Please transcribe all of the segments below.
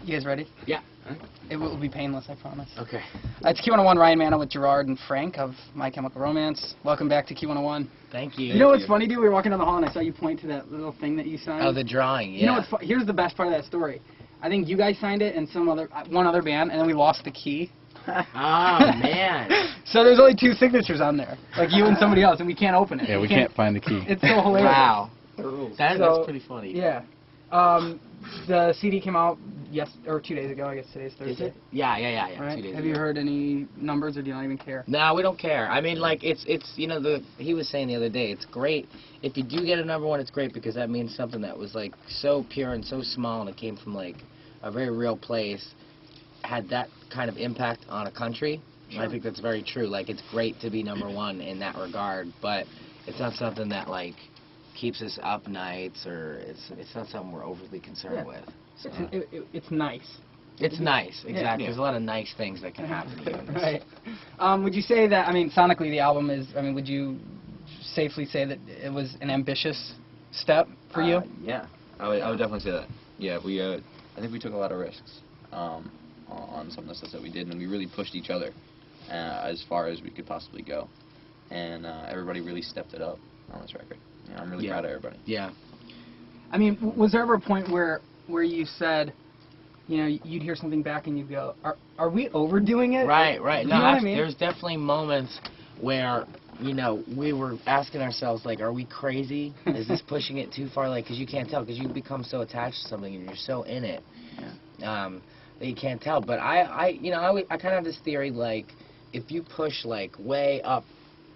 You guys ready? Yeah. It will be painless, I promise. Okay. It's Q101 Ryan Manna with Gerard and Frank of My Chemical Romance. Welcome back to Q101. Thank you. You know what's funny, dude? We were walking down the hall and I saw you point to that little thing that you signed. Oh, the drawing, yeah. You know what's here's the best part of that story. I think you guys signed it and one other band, and then we lost the key. Oh, man. So there's only 2 signatures on there, like you and somebody else, and we can't open it. Yeah, we can't find the key. It's so hilarious. Wow. That's pretty funny. Yeah. The CD came out 2 days ago. I guess today's Thursday. Is it? Yeah. Right? 2 days Have ago. you heard any numbers, or do you not even care? No, we don't care. I mean, like, it's you know, he was saying the other day, it's great. If you do get a #1, it's great because that means something that was, like, so pure and so small and it came from, like, a very real place had that kind of impact on a country. Sure. I think that's very true. Like, it's great to be #1 in that regard, but it's not something that, like, keeps us up nights, or it's not something we're overly concerned with. So. It's nice. It's nice, exactly. Yeah. There's a lot of nice things that can happen to you. Right. Would you say that, I mean, sonically the album is, I mean, would you safely say that it was an ambitious step for you? Yeah, I would definitely say that. Yeah, I think we took a lot of risks on some of the stuff that we did, and we really pushed each other as far as we could possibly go. And everybody really stepped it up on this record. Yeah, I'm really proud of everybody. Yeah. I mean, was there ever a point where you said, you know, you'd hear something back and you'd go, are we overdoing it? Right. You No, know what I mean? There's definitely moments where, you know, we were asking ourselves, like, are we crazy? Is this pushing it too far? Like, because you can't tell, because you become so attached to something and you're so in it that you can't tell. But I kind of have this theory, like, if you push, like, way up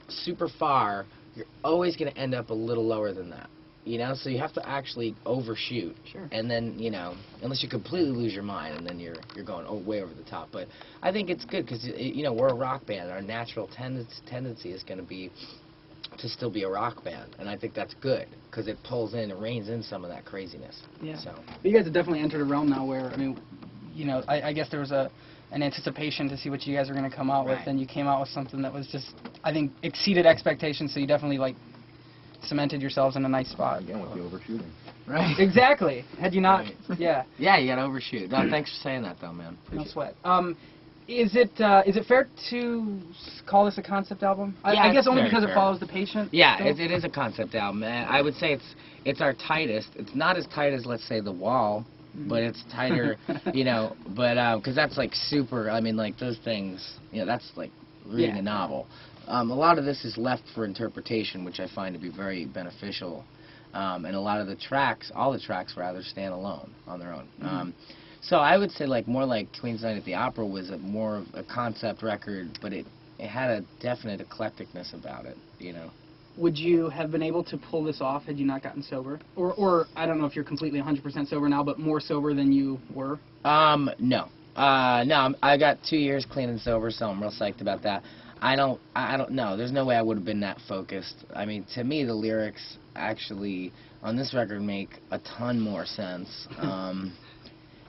super far, you're always going to end up a little lower than that. You know, so you have to actually overshoot. Sure. And then, you know, unless you completely lose your mind, and then you're going way over the top. But I think it's good because, you know, we're a rock band. Our natural tendency is going to be to still be a rock band. And I think that's good because it pulls in, it reins in some of that craziness. Yeah. So. But you guys have definitely entered a realm now where, I mean, you know, I guess there was an anticipation to see what you guys were going to come out with, and you came out with something that was just, I think, exceeded expectations, so you definitely, like, cemented yourselves in a nice spot. Again, with the overshooting. Right. Exactly. Had you not, yeah. Yeah, you got to overshoot. No, thanks for saying that, though, man. No sweat. Is it fair to call this a concept album? Yeah, I guess only very because fair. it follows the patient. Yeah, so? it is a concept album. I would say it's our tightest. It's not as tight as, let's say, The Wall, but it's tighter, you know, but because that's like super, I mean, like those things, you know, that's like reading a novel. A lot of this is left for interpretation, which I find to be very beneficial, and a lot of the tracks, all the tracks rather, stand alone on their own. So I would say like more like Queen's Night at the Opera was more of a concept record, but it had a definite eclecticness about it, you know. Would you have been able to pull this off had you not gotten sober? Or I don't know if you're completely 100% sober now, but more sober than you were? No. No, I got 2 years clean and sober, so I'm real psyched about that. I don't know. There's no way I would have been that focused. I mean, to me, the lyrics actually on this record make a ton more sense.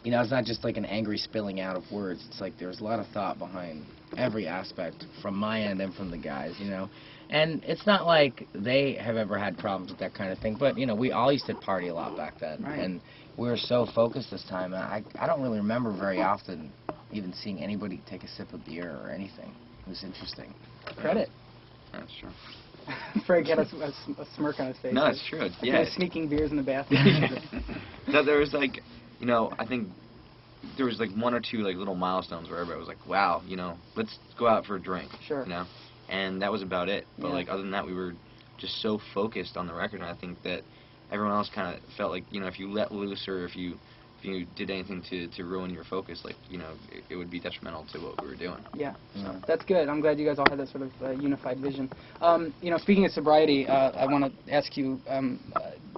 You know, it's not just like an angry spilling out of words. It's like there's a lot of thought behind every aspect from my end and from the guys, you know. And it's not like they have ever had problems with that kind of thing, but, you know, we all used to party a lot back then. Right. And we were so focused this time. I don't really remember very often even seeing anybody take a sip of beer or anything. It was interesting. Credit. That's true. Frank had a smirk on his face. No, it's true. Yeah. Like sneaking beers in the bathroom. So there was like, you know, I think there was like 1 or 2 like little milestones where everybody was like, wow, you know, let's go out for a drink. Sure. You know, and that was about it. But like other than that, we were just so focused on the record, and I think that everyone else kind of felt like, you know, if you let loose or if you did anything to ruin your focus, like, you know, it would be detrimental to what we were doing. Yeah, that's good. I'm glad you guys all had that sort of unified vision. You know, speaking of sobriety, I want to ask you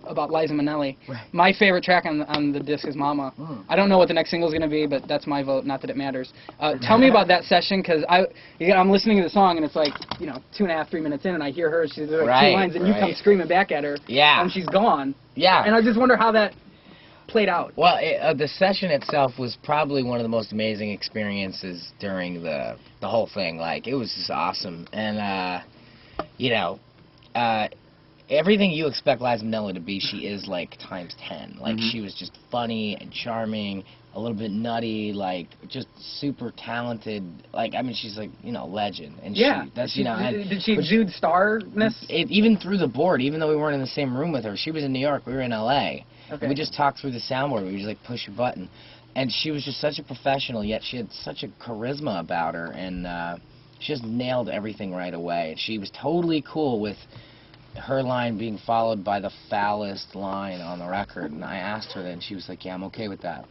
about Liza Minnelli. Right. My favorite track on the disc is Mama. I don't know what the next single is going to be, but that's my vote, not that it matters. Tell me about that session, because I'm listening to the song, and it's like, you know, 2.5, 3 minutes in, and I hear her, she's like 2 lines, and you come screaming back at her, and she's gone. Yeah. And I just wonder how that played out. Well, the session itself was probably one of the most amazing experiences during the whole thing. Like, it was just awesome. And, you know, everything you expect Liza Minnelli to be, she is like times 10. Like she was just funny and charming, a little bit nutty, like just super talented. Like I mean, she's like legend. And that's did she exude starness? Even through the board, even though we weren't in the same room with her, she was in New York, we were in L.A. Okay. And we just talked through the soundboard. We would just like push a button, and she was just such a professional. Yet she had such a charisma about her, and she just nailed everything right away. And she was totally cool with her line being followed by the foulest line on the record. And I asked her, and she was like, "Yeah, I'm okay with that."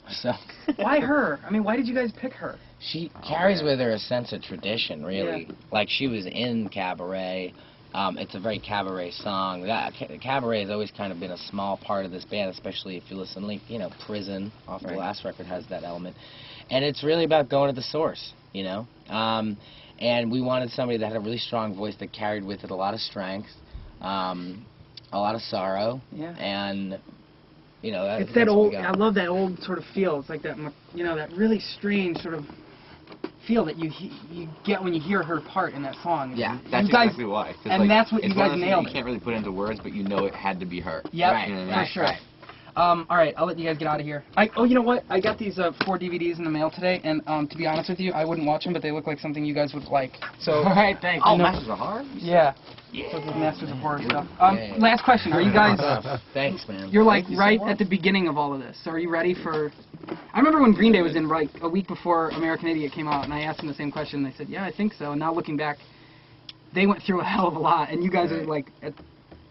So why her? I mean, why did you guys pick her? She carries with her a sense of tradition, really. Yeah. Like she was in Cabaret. It's a very cabaret song. Cabaret has always kind of been a small part of this band, especially if you listen, like, Prison off the last record has that element. And it's really about going to the source, and we wanted somebody that had a really strong voice that carried with it a lot of strength, a lot of sorrow, and it's that old. I love that old sort of feel. It's like that, that really strange sort of feel that you get when you hear her part in that song. Yeah, that's exactly why. And that's what you guys nailed. You can't really put into words, but it had to be her. Yeah, right, for sure. Right. All right, I'll let you guys get out of here. You know what? I got these 4 DVDs in the mail today, and to be honest with you, I wouldn't watch them, but they look like something you guys would like. So, all right, thanks. Oh, Masters of Horror? Yeah. So this is Masters of Horror stuff. Last question: are you guys? Thanks, man. You're like right at the beginning of all of this. So are you ready for? I remember when Green Day was in like a week before American Idiot came out, and I asked them the same question, and they said, "Yeah, I think so." And now looking back, they went through a hell of a lot, and you guys are like,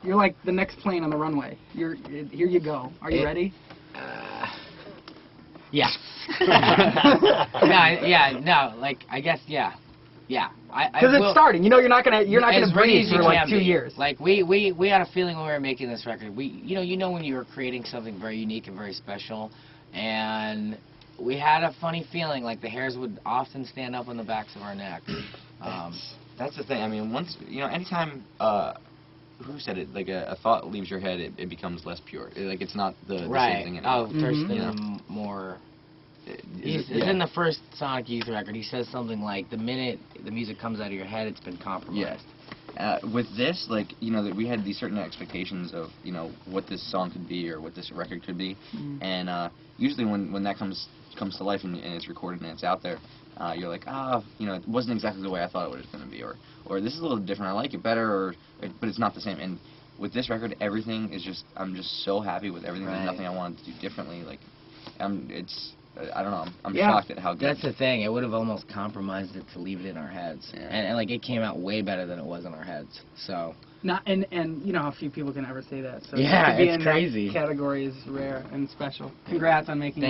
you're like the next plane on the runway. Here you go. Are you ready? Yeah. I guess, yeah. Because it's starting. You're not gonna breathe for like 2 years. Like we had a feeling when we were making this record. When you were creating something very unique and very special, and we had a funny feeling like the hairs would often stand up on the backs of our necks. That's the thing. I mean, once anytime. Who said it? Like a thought leaves your head, it becomes less pure. Like it's not the same thing anymore. Thurston more. It's in the first Sonic Youth record. He says something like, "The minute the music comes out of your head, it's been compromised." Yeah. With this, that we had these certain expectations of what this song could be or what this record could be, and usually when that comes to life and it's recorded and it's out there, you're like, it wasn't exactly the way I thought it was going to be, or this is a little different. I like it better, but it's not the same. And with this record, everything is just, I'm just so happy with everything. There's nothing I wanted to do differently. Like, I don't know. I'm shocked at how good. That's the thing. It would have almost compromised it to leave it in our heads, and like it came out way better than it was in our heads. So. And how few people can ever say that. So yeah, to be it's in crazy. That category is rare and special. Congrats on making it.